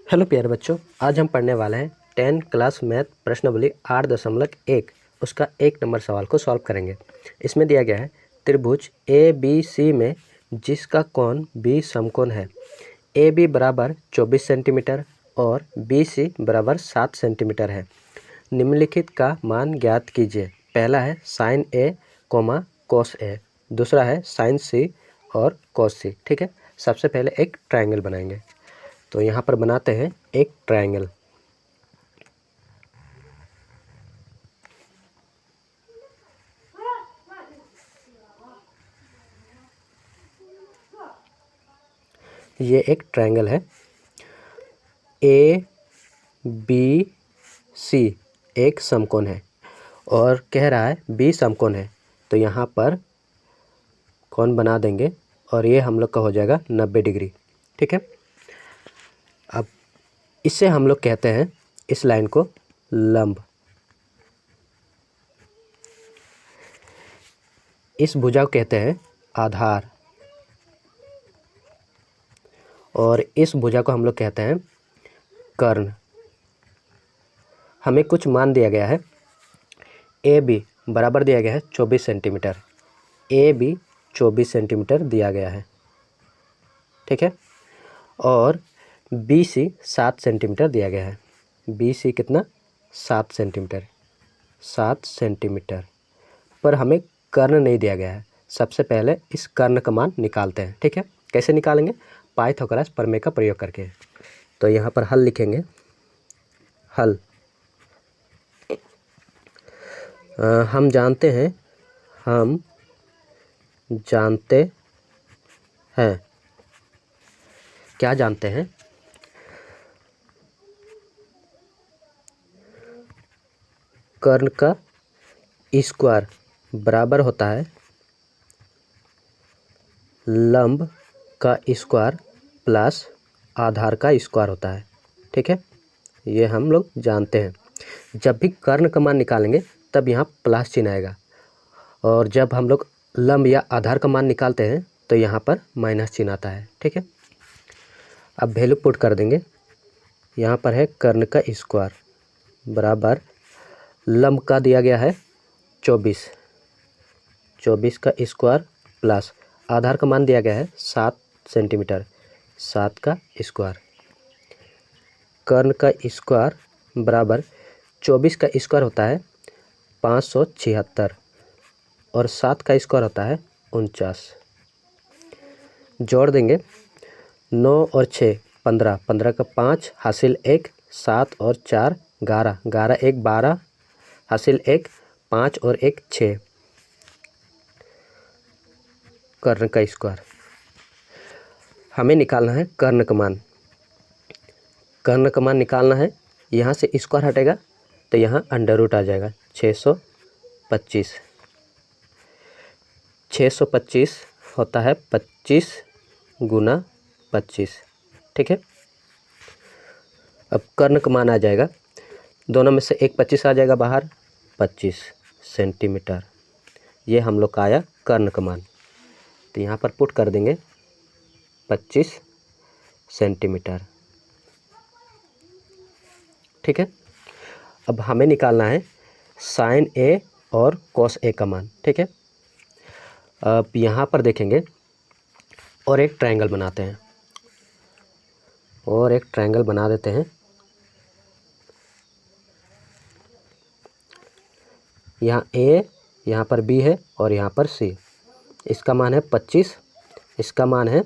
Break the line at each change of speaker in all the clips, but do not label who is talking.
Hello प्यारे बच्चों, आज हम पढ़ने वाले हैं 10 क्लास मैथ प्रश्नावली 8.1 उसका 1 नंबर सवाल को सॉल्व करेंगे। इसमें दिया गया है त्रिभुज ए बी सी में जिसका कोण बी समकोण है। ए बी बराबर 24 सेंटीमीटर और बी सी बराबर 7 सेंटीमीटर है। निम्नलिखित का मान ज्ञात कीजिए। पहला है साइन ए कोमा कोस ए, दूसरा है साइन सी और कोस सी। ठीक है, सबसे पहले एक ट्रायंगल बनाएंगे। तो यहाँ पर बनाते हैं एक ट्रायंगल। ये एक ट्रायंगल है। ए बी सी एक समकोण है और कह रहा है बी समकोण है, तो यहाँ पर कोण बना देंगे और ये हम लोग का हो जाएगा 90 डिग्री। ठीक है, अब इससे हम लोग कहते हैं इस लाइन को लंब। इस भुजा को कहते हैं आधार और इस भुजा को हम लोग कहते हैं कर्ण। हमें कुछ मान दिया गया है। ए बी बराबर दिया गया है 24 सेंटीमीटर। ए बी 24 सेंटीमीटर दिया गया है। ठीक है, और बी सी 7 सेंटीमीटर दिया गया है। बी सी कितना? 7 सेंटीमीटर। 7 सेंटीमीटर पर हमें कर्ण नहीं दिया गया है। सबसे पहले इस कर्ण का मान निकालते हैं। ठीक है, कैसे निकालेंगे? पाइथागोरस प्रमेय का प्रयोग करके। तो यहाँ पर हल लिखेंगे। हल हम जानते हैं क्या जानते हैं? कर्ण का स्क्वायर बराबर होता है लंब का स्क्वायर प्लस आधार का स्क्वायर होता है। ठीक है, ये हम लोग जानते हैं। जब भी कर्ण का मान निकालेंगे तब यहाँ प्लस चिन्ह आएगा, और जब हम लोग लंब या आधार का मान निकालते हैं तो यहाँ पर माइनस चिन्ह आता है। ठीक है, अब वैल्यू पुट कर देंगे। यहाँ पर है कर्ण का स्क्वायर बराबर लंब का दिया गया है 24 का स्क्वायर प्लस आधार का मान दिया गया है 7 सेंटीमीटर, 7 का स्क्वायर। कर्ण का स्क्वायर बराबर 24 का स्क्वायर होता है 576 और 7 का स्क्वायर होता है 49। जोड़ देंगे 9 और 6 15, 15 का 5 हासिल 1, 7 और 4 11, 11 1 12 हासिल 1, 5 और 1 6। कर्ण का स्क्वायर हमें निकालना है। कर्ण का मान निकालना है। यहाँ से स्क्वायर हटेगा तो यहाँ अंडर रूट आ जाएगा। 625 होता है 25 गुना 25। ठीक है, अब कर्ण का मान आ जाएगा, दोनों में से एक 25 आ जाएगा बाहर, 25 सेंटीमीटर। ये हम लोग का आया कर्ण का मान। तो यहाँ पर पुट कर देंगे 25 सेंटीमीटर। ठीक है, अब हमें निकालना है साइन ए और कॉस ए का मान। ठीक है, अब यहाँ पर देखेंगे और एक ट्रायंगल बनाते हैं, और एक ट्रायंगल बना देते हैं। यहाँ ए, यहाँ पर बी है और यहाँ पर सी। इसका मान है 25, इसका मान है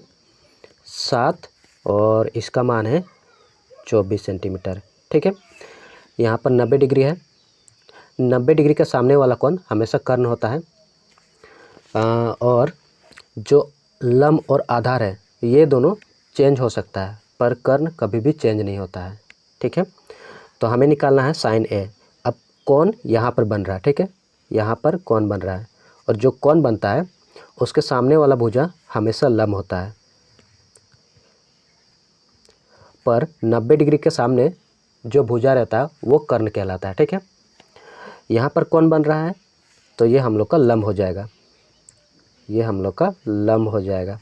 7 और इसका मान है 24 सेंटीमीटर। ठीक है, यहाँ पर 90 डिग्री है। 90 डिग्री का सामने वाला कोण हमेशा कर्ण होता है, और जो लंब और आधार है ये दोनों चेंज हो सकता है, पर कर्ण कभी भी चेंज नहीं होता है। ठीक है, तो हमें निकालना है साइन ए। अब कोण यहाँ पर बन रहा है। ठीक है, यहाँ पर कोण बन रहा है, और जो कोण बनता है उसके सामने वाला भुजा हमेशा लंब होता है, पर 90 डिग्री के सामने जो भुजा रहता है वो कर्ण कहलाता है। ठीक है, यहाँ पर कोण बन रहा है तो ये हम लोग का लंब हो जाएगा, ये हम लोग का लंब हो जाएगा,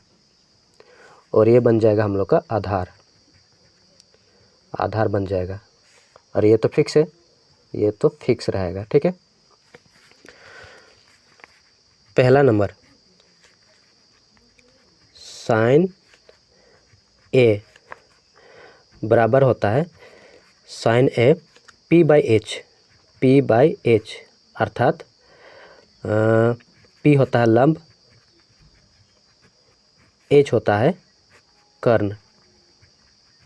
और ये बन जाएगा हम लोग का आधार। आधार बन जाएगा। और ये तो फिक्स है, ये तो फिक्स रहेगा। ठीक है। पहला नंबर साइन ए बराबर होता है sine a p by h, अर्थात पी होता है लंब, एच होता है कर्ण।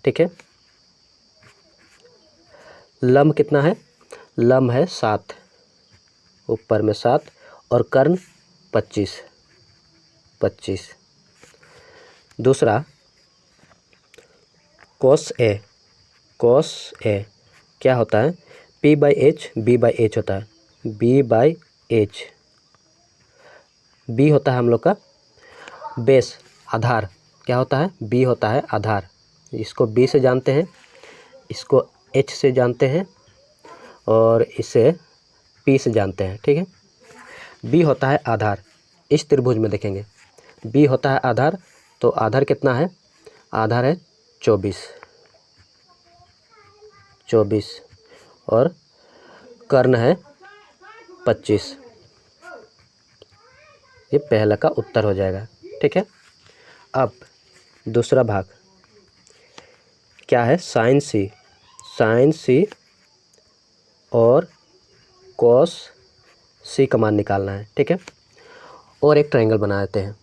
ठीक है। लंब कितना है? लंब है 7, ऊपर में 7, और कर्ण 25। दूसरा कोस ए क्या होता है? बी बाई एच होता है, बी बाई एच। बी होता है हम लोग का बेस, आधार। क्या होता है? बी होता है आधार। इसको बी से जानते हैं, इसको एच से जानते हैं, और इसे पी से जानते हैं। ठीक है। बी होता है आधार। इस त्रिभुज में देखेंगे बी होता है आधार, तो आधार कितना है? आधार है 24 और कर्ण है 25। ये पहला का उत्तर हो जाएगा। ठीक है। अब दूसरा भाग क्या है? साइन सी और कॉस सी का मान निकालना है। ठीक है। और एक ट्रायंगल बना देते हैं।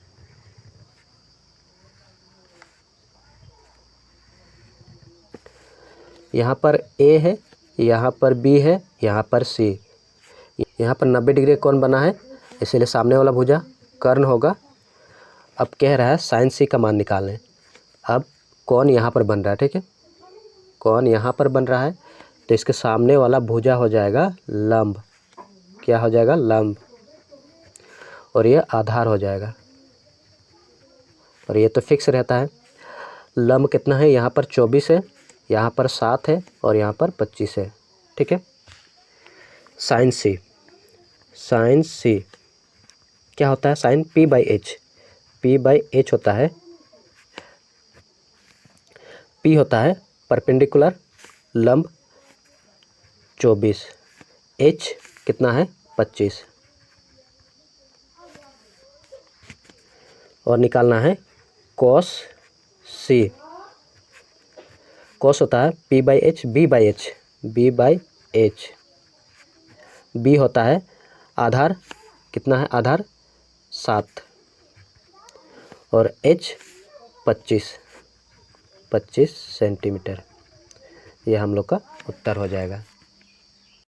यहाँ पर ए है, यहाँ पर बी है, यहाँ पर सी। यहाँ पर 90 डिग्री कौन बना है, इसीलिए सामने वाला भुजा कर्ण होगा। अब कह रहा है साइन सी का मान निकालें। अब कौन यहाँ पर बन रहा है? ठीक है। कौन यहाँ पर बन रहा है, तो इसके सामने वाला भुजा हो जाएगा लंब। क्या हो जाएगा? लंब। और ये आधार हो जाएगा, और ये तो फिक्स रहता है। लंब कितना है? यहाँ पर 24 है, यहाँ पर 7 है, और यहाँ पर 25 है। ठीक है। साइन सी क्या होता है? साइन पी बाई एच होता है। पी होता है परपेंडिकुलर, लंब 24, एच कितना है? 25। और निकालना है कॉस सी। कॉस होता है बी बाई एच। बी होता है आधार, कितना है आधार? 7, और एच 25 सेंटीमीटर। ये हम लोग का उत्तर हो जाएगा।